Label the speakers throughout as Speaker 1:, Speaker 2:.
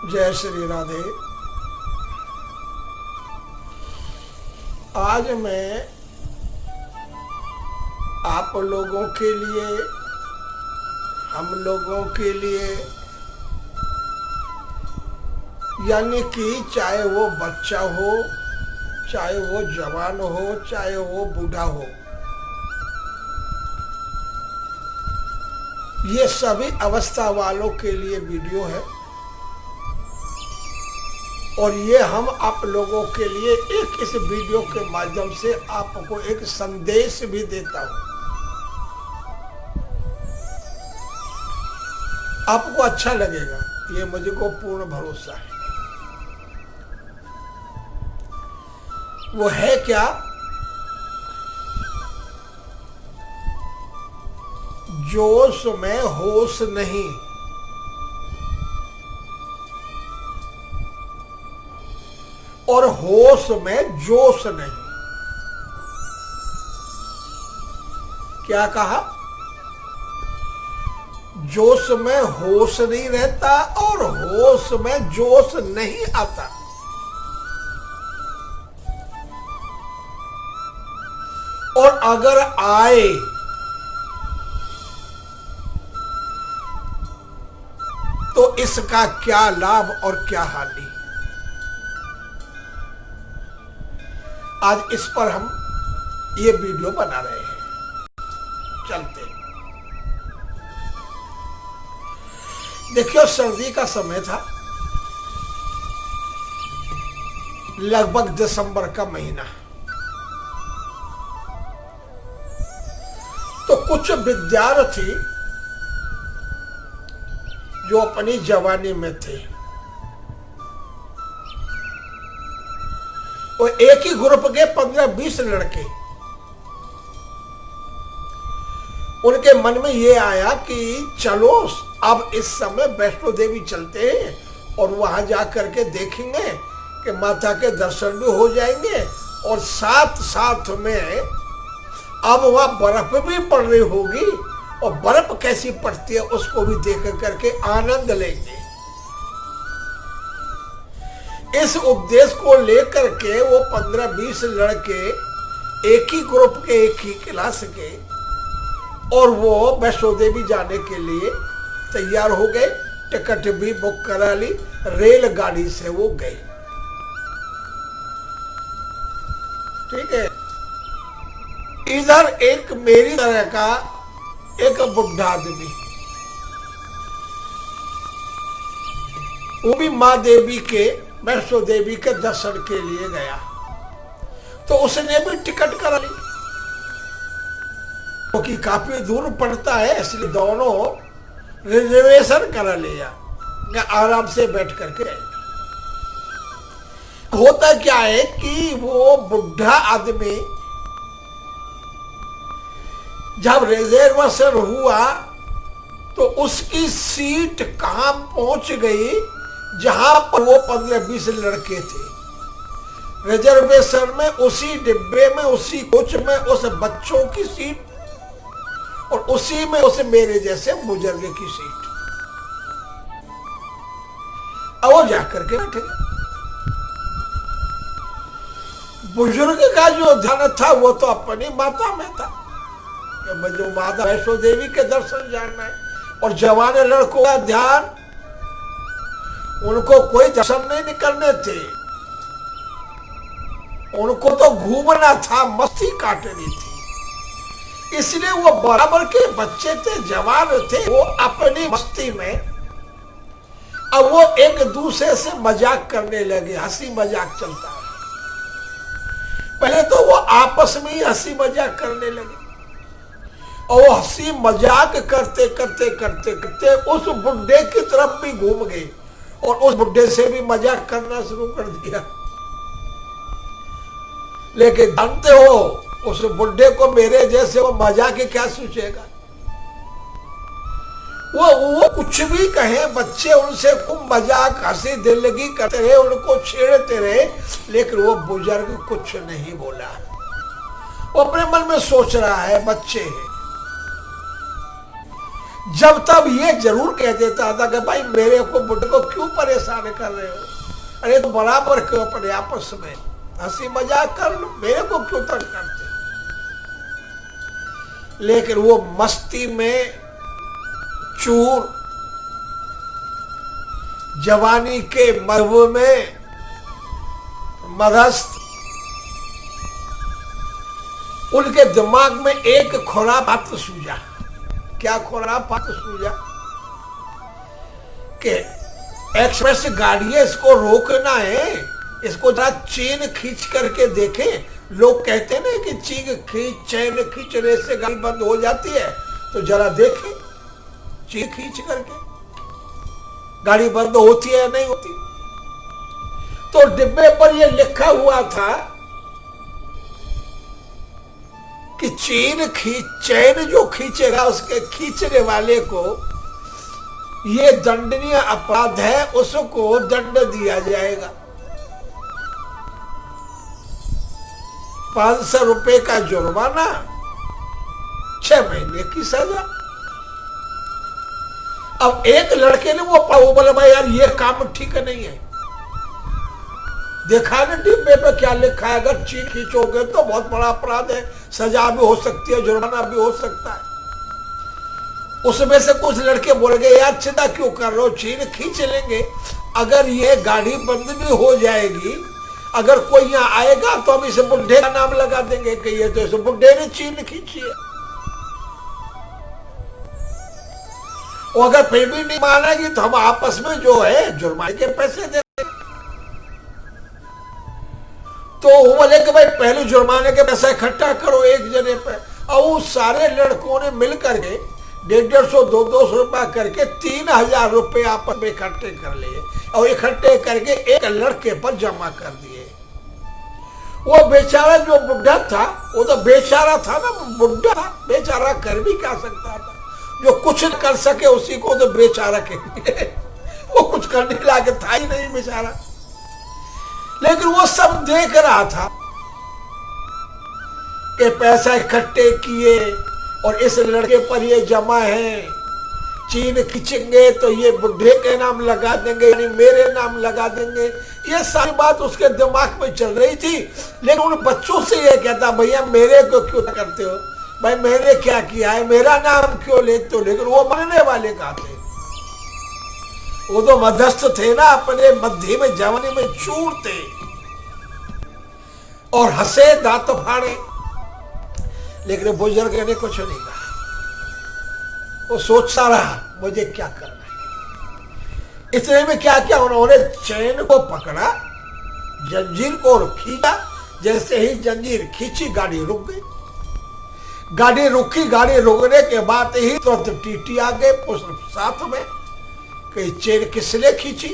Speaker 1: जय श्री राधे। आज मैं आप लोगों के लिए, हम लोगों के लिए, यानी कि चाहे वो बच्चा हो, चाहे वो जवान हो, चाहे वो बूढ़ा हो, ये सभी अवस्था वालों के लिए वीडियो है। और ये हम आप लोगों के लिए इस वीडियो के माध्यम से आपको एक संदेश भी देता हूं। आपको अच्छा लगेगा, ये मुझे को पूर्ण भरोसा है। वो है क्या? जोश में होश नहीं। और होश में जोश नहीं। क्या कहा? जोश में होश नहीं रहता और होश में जोश नहीं आता। और अगर आए तो इसका क्या लाभ और क्या हानि। आज इस पर हम ये वीडियो बना रहे हैं। चलते देखियो, सर्दी का समय था, लगभग दिसंबर का महीना। तो कुछ विद्यार्थी जो अपनी जवानी में थे, वो एक ही ग्रुप के 15-20 लड़के, उनके मन में ये आया कि चलो अब इस समय वैष्णो देवी चलते हैं और वहां जा करके देखेंगे कि माता के दर्शन भी हो जाएंगे और साथ साथ में अब वहां बर्फ भी पड़ रही होगी और बर्फ कैसी पड़ती है उसको भी देख करके आनंद लेंगे। इस उपदेश को लेकर के वो 15-20 लड़के एक ही ग्रुप के, एक ही क्लास के, और वो वैष्णो देवी जाने के लिए तैयार हो गए। टिकट भी बुक करा ली, रेलगाड़ी से वो गए। ठीक है। इधर एक मेरी तरह का एक बुढ़ा आदमी, वो भी माँ देवी के, वैष्णो देवी के दर्शन के लिए गया। तो उसने भी टिकट करा ली, क्योंकि काफी दूर पड़ता है, इसलिए दोनों रिजर्वेशन करा लिया, आराम से बैठ करके जाएंगे। होता क्या है कि वो बुढ़ा आदमी जब रिजर्वेशन हुआ तो उसकी सीट कहां पहुंच गई, जहां पर वो 15-20 लड़के थे। रिजर्वेशन में, उसी डिब्बे में, उसी कोच में उस बच्चों की सीट और उसी में उस मेरे जैसे बुजुर्ग की सीट। अब वो जाकर के बैठे। बुजुर्ग का जो ध्यान था वो तो अपनी माता में था कि मुझे माता वैष्णो देवी के दर्शन जाना है। और जवान लड़कों का ध्यान, उनको कोई दर्शन नहीं करने थे, उनको तो घूमना था, मस्ती काटनी थी। इसलिए वो बराबर के बच्चे थे, जवान थे, वो अपनी मस्ती में अब वो एक दूसरे से मजाक करने लगे। हंसी मजाक चलता है। पहले तो वो आपस में ही हंसी मजाक करने लगे और वो हंसी मजाक करते करते करते करते उस बुढ़े की तरफ भी घूम गए और उस बुढ़े से भी मजाक करना शुरू कर दिया। लेकिन जानते हो, उस बुढ़े को मेरे जैसे वो मजाक ही क्या सोचेगा। वो कुछ भी कहे, बच्चे उनसे खूब मजाक, हंसी दिलगी करते रहे, उनको छेड़ते रहे, लेकिन वो बुजुर्ग कुछ नहीं बोला। वो अपने मन में सोच रहा है, बच्चे हैं, जब तब ये जरूर कह देता था कि भाई मेरे को बुढ़े को क्यों परेशान कर रहे हो, अरे तो बराबर क्यों अपने आपस में हंसी मजाक कर लो, मेरे को क्यों तंग करते हो। लेकिन वो मस्ती में चूर, जवानी के मरहू में मदस्त, उनके दिमाग में एक खुरापात सूझा। क्या खुरापात सूझा कि एक्सप्रेस गाड़ी है, इसको रोकना है, इसको जरा चेन खींच करके देखें। लोग कहते हैं ना कि चेन खींचने से गाड़ी बंद हो जाती है, तो जरा देखें चेन खींच करके गाड़ी बंद होती है या नहीं होती। तो डिब्बे पर यह लिखा हुआ था कि चैन जो खींचेगा उसके खींचने वाले को ये दंडनीय अपराध है, उसको दंड दिया जाएगा, 500 रुपए का जुर्माना, 6 महीने की सजा। अब एक लड़के ने वो बोला भाई यार ये काम ठीक नहीं है, देखा ना डिब्बे पे क्या लिखा है, अगर चेन खींचोगे तो बहुत बड़ा अपराध है, सजा भी हो सकती है, जुर्माना भी हो सकता है। उसमें से कुछ लड़के बोल गए यार चिंता क्यों कर रहे हो, चेन खींच लेंगे, अगर ये गाड़ी बंद भी हो जाएगी, अगर कोई यहाँ आएगा तो हम इसे बुढ़े का नाम लगा देंगे कि ये तो इसे बुढ़े ने चेन खींची है। और अगर फिर भी नहीं मानेगी तो हम आपस में जो है जुर्माने के पैसे दे। तो वो बोले कि भाई पहले जुर्माने के पैसा इकट्ठा करो एक जने पे, और वो सारे लड़कों ने मिलकर के 150-200 200 रुपया करके 3000 रुपये आपस में इकट्ठे कर लिए और इकट्ठे करके एक लड़के पर जमा कर दिए। वो बेचारा जो बुढ़ा था, वो तो बेचारा था ना, बुढ़ा था बेचारा, कर भी क्या सकता था, जो कुछ कर सके उसी को तो बेचारा कहेंगे वो कुछ करने लायक था ही नहीं बेचारा। लेकिन वो सब देख रहा था कि पैसा इकट्ठे किए और इस लड़के पर ये जमा है, चेन खींचेंगे तो ये बुढ़े के नाम लगा देंगे, यानी मेरे नाम लगा देंगे, ये सारी बात उसके दिमाग में चल रही थी। लेकिन उन बच्चों से ये कहता भैया मेरे को क्यों करते हो, भाई मैंने क्या किया है, मेरा नाम क्यों लेते हो। लेकिन वो मानने वाले कहाँ थे, वो तो मध्यस्थ थे ना, अपने मध्य में जवानी में चूर थे और हंसे दांत फाड़े। लेकिन बुजुर्ग ने कुछ नहीं कहा, वो सोचता रहा मुझे क्या करना है। इतने में क्या किया, उन्होंने चैन को पकड़ा, जंजीर को खींचा, जैसे ही जंजीर खींची गाड़ी रुक गई। गाड़ी रुकी, गाड़ी रुकने के बाद ही तुरंत टीटी आ गए साथ में कि चेन किसने खींची।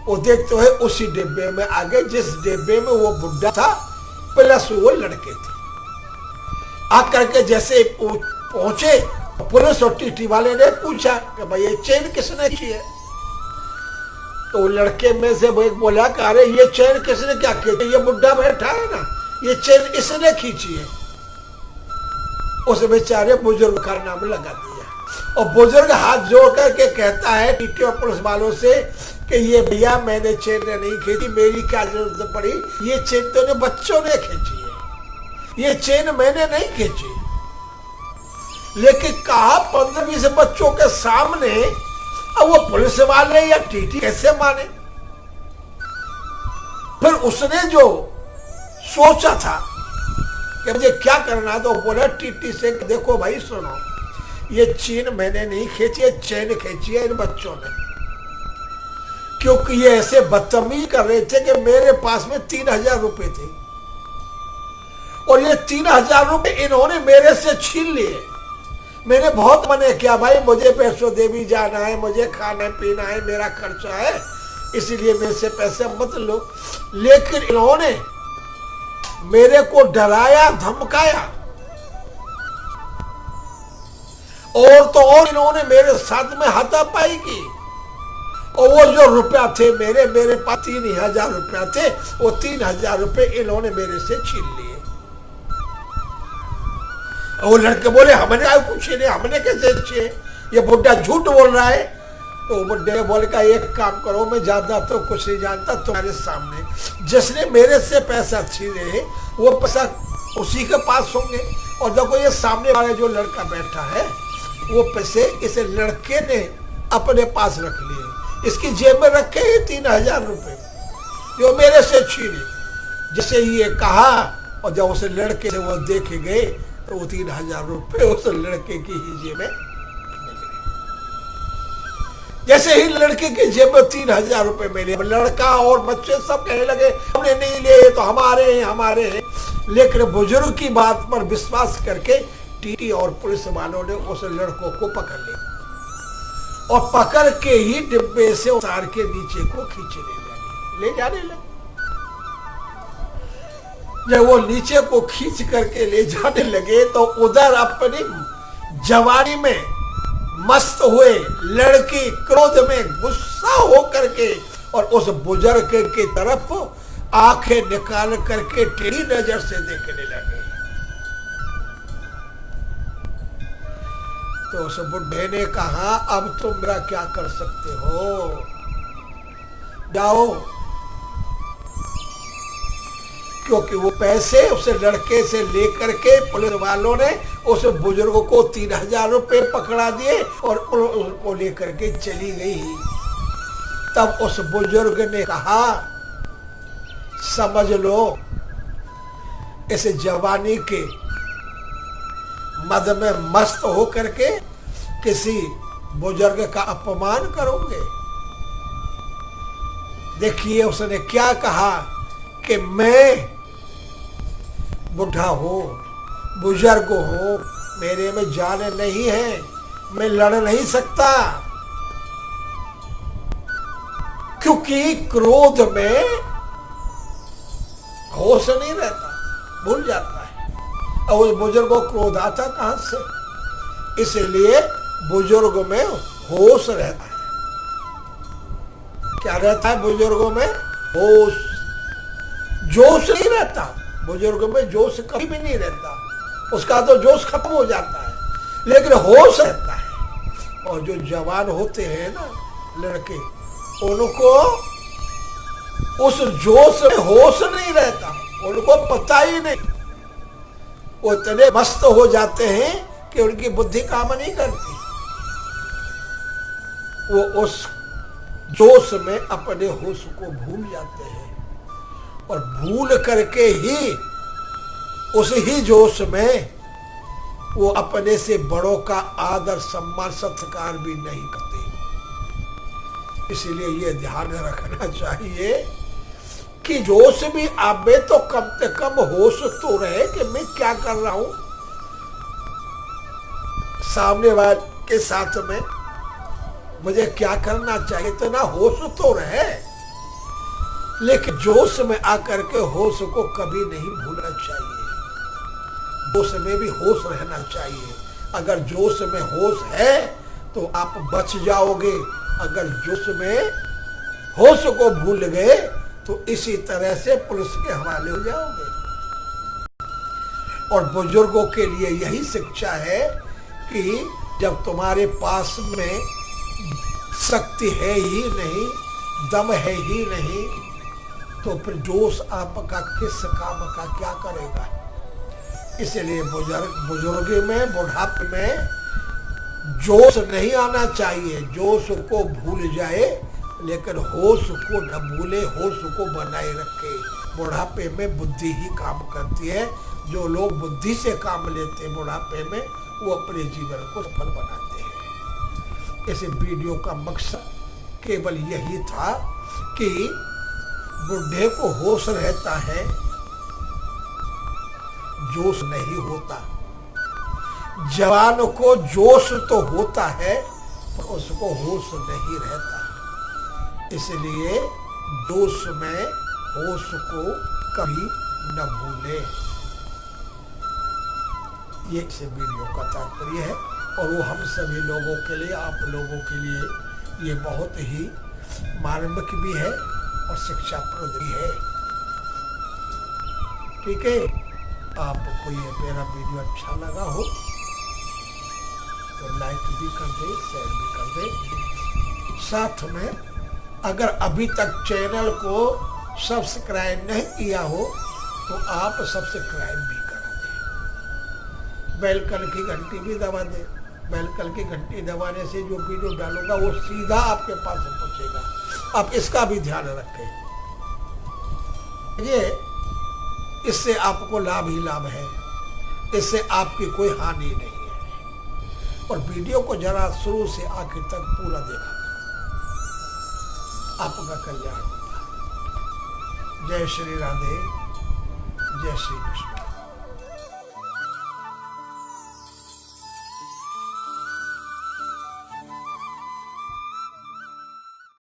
Speaker 1: वो देखते हुए उसी डिब्बे में आ गए जिस डिब्बे में वो बुढ़ा था प्लस वो लड़के थे। आकर के जैसे पहुंचे पुलिस और टीटी वाले ने पूछा कि भाई ये चेन किसने खींची है। तो लड़के में से वो एक बोला कि अरे ये चेन किसने क्या खींची, ये बुढ़ा बैठा है ना, ये चेन इसने खींची है। उस बेचारे बुजुर्ग का नाम लगा दिया और बुजुर्ग हाथ जोड़ करके कहता है टीटी और पुलिस वालों से कि ये भैया मैंने चेन नहीं खींची, मेरी क्या जरूरत पड़ी, ये चेन तो बच्चों ने खींची है, ये चेन मैंने नहीं खींची। लेकिन कहा 15-20 बच्चों के सामने, अब वो पुलिस वाले या टीटी कैसे माने। फिर उसने जो सोचा था कि मुझे क्या करना, तो बोला टीटी से देखो भाई सुनो, ये चेन मैंने नहीं खींची है, चेन खींची है इन बच्चों ने, क्योंकि ये ऐसे बदतमीज कर रहे थे कि मेरे पास में 3000 रुपए थे और ये 3000 रुपए इन्होंने मेरे से छीन लिए। मैंने बहुत मने किया भाई मुझे वैष्णो देवी जाना है, मुझे खाना पीना है, मेरा खर्चा है, इसीलिए मेरे से पैसे मत लो। लेकिन इन्होंने मेरे को डराया धमकाया और तो और इन्होंने मेरे साथ में हाथापाई की और वो जो रुपया थे मेरे पास 3000 रुपया थे, वो 3000 रुपये इन्होंने मेरे से छीन लिए। वो लड़के बोले हमने कुछ नहीं, हमने कैसे छीने, ये बुढ़ा झूठ बोल रहा है। तो बुढ़े ने बोले का एक काम करो, मैं ज्यादा तो कुछ नहीं जानता, तुम्हारे सामने जिसने मेरे से पैसा छीने वो पैसा उसी के पास होंगे। और देखो ये सामने वाला जो लड़का बैठा है वो पैसे इस लड़के ने अपने पास रख लिए, इसकी जेब में रखे हैं 3000 रुपए जो मेरे से छीने। जैसे ये कहा और जब उस लड़के से वो देखे गए तो वो 3000 रुपए उस लड़के की ही जेब में। जैसे ही लड़के की जेब में 3000 रुपए मिले, लड़का और बच्चे सब कहने लगे हमने नहीं लिए, तो हमारे हैं हमारे हैं। लेकिन बुजुर्ग की बात पर विश्वास करके टीटी और पुलिस वालों ने उस लड़कों को पकड़ लिया और पकड़ के ही डिब्बे से उतार के नीचे को खींचने लगे, ले जाने लगे। जब वो नीचे को खींच करके ले जाने लगे तो उधर अपनी जवानी में मस्त हुए लड़की क्रोध में गुस्सा हो करके और उस बुजुर्ग की तरफ आंखें निकाल करके टेढ़ी नजर से देखने लगे। तो उस बुढ़े ने कहा अब तुम मेरा क्या कर सकते हो, जाओ। क्योंकि वो पैसे उस लड़के से लेकर के पुलिस वालों ने उस बुजुर्ग को 3000 रुपए पकड़ा दिए और उसको लेकर के चली गई। तब उस बुजुर्ग ने कहा समझ लो इस जवानी के मद में मस्त हो करके किसी बुजुर्ग का अपमान करोगे। देखिए उसने क्या कहा कि मैं बुढ़ा हूं, बुजुर्ग हूं, मेरे में जान नहीं है, मैं लड़ नहीं सकता। क्योंकि क्रोध में होश नहीं रहता, भूल जाता है। और उस बुजुर्ग को क्रोध आता कहां से, इसलिए बुजुर्ग में होश रहता है। क्या रहता है बुजुर्गों में? होश। जोश नहीं रहता बुजुर्ग में, जोश कभी भी नहीं रहता, उसका तो जोश खत्म हो जाता है, लेकिन होश रहता है। और जो जवान होते हैं ना लड़के, उनको उस जोश में होश नहीं रहता, उनको पता ही नहीं, वो इतने मस्त हो जाते हैं कि उनकी बुद्धि काम नहीं करती। वो उस जोश में अपने होश को भूल जाते हैं और भूल करके ही उस ही जोश में वो अपने से बड़ों का आदर सम्मान सत्कार भी नहीं करते। इसलिए ये ध्यान रखना चाहिए कि जोश भी आप में तो कम से कम होश तो रहे कि मैं क्या कर रहा हूं, सामने वाले के साथ में मुझे क्या करना चाहिए, इतना होश तो रहे। लेकिन जोश में आकर के होश को कभी नहीं भूलना चाहिए, जोश में भी होश रहना चाहिए। अगर जोश में होश है तो आप बच जाओगे, अगर जोश में होश को भूल गए तो इसी तरह से पुलिस के हवाले हो जाओगे। और बुजुर्गों के लिए यही शिक्षा है कि जब तुम्हारे पास में शक्ति है ही नहीं, दम है ही नहीं, तो फिर जोश आपका किस काम का क्या करेगा। इसलिए बुजुर्ग में, बुढ़ापे में जोश नहीं आना चाहिए, जोश को भूल जाए लेकिन होश को न भूले, होश को बनाए रखे। बुढ़ापे में बुद्धि ही काम करती है, जो लोग बुद्धि से काम लेते हैं बुढ़ापे में वो अपने जीवन को सफल बनाते हैं। इस वीडियो का मकसद केवल यही था कि बुढ़े को होश रहता है, जोश नहीं होता। जवान को जोश तो होता है पर उसको होश नहीं रहता। इसलिए जोश में होश को कभी न भूले। ये इस वीडियो का तात्पर्य है और वो हम सभी लोगों के लिए, आप लोगों के लिए ये बहुत ही मार्मिक भी है और शिक्षाप्रद भी है। ठीक है, आपको ये मेरा वीडियो अच्छा लगा हो तो लाइक भी कर दे, शेयर भी कर दे। साथ में अगर अभी तक चैनल को सब्सक्राइब नहीं किया हो तो आप सब्सक्राइब भी करा दें, बेल कल की घंटी भी दबा दें। बेल कल की घंटी दबाने से जो वीडियो डालूंगा वो सीधा आपके पास पहुंचेगा। आप इसका भी ध्यान रखें, ये इससे आपको लाभ ही लाभ है, इससे आपकी कोई हानि नहीं है। और वीडियो को जरा शुरू से आखिर तक पूरा देखा करो, आपका कल्याण होगा। जय श्री राधे, जय श्री कृष्ण।